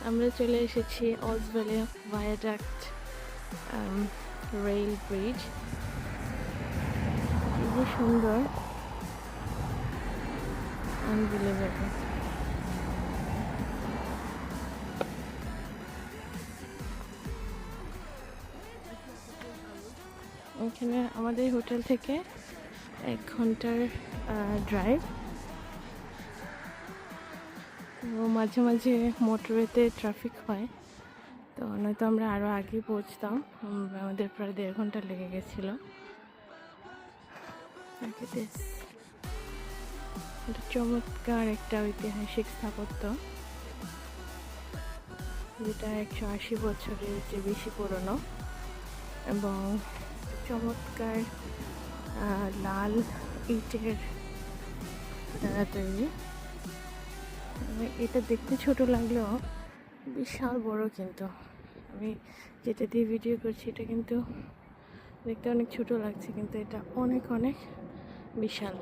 আমরা চলে এসেছি অলসভ্যালি ভায়াডাক্ট রেল ব্রিজ। খুবই সুন্দর, আনবিলিভেবল। এখানে আমাদের হোটেল থেকে 1 ঘন্টার ড্রাইভ। তো মাঝে মাঝে মোটরওয়েতে ট্রাফিক হয়, তো নয়তো আমরা আরও আগে পৌঁছতাম। আমাদের প্রায় 1.5 ঘন্টা লেগে গেছিলো। এটা চমৎকার একটা ঐতিহাসিক স্থাপত্য, যেটা 180 বছরের চেয়ে বেশি পুরনো এবং চমৎকার লাল ইটের দ্বারা তৈরি। এটা দেখতে ছোট লাগলেও বিশাল বড়, কিন্তু আমি যেটা দিয়ে ভিডিও করছি এটা কিন্তু দেখতে অনেক ছোট লাগছে, কিন্তু এটা অনেক অনেক বিশাল।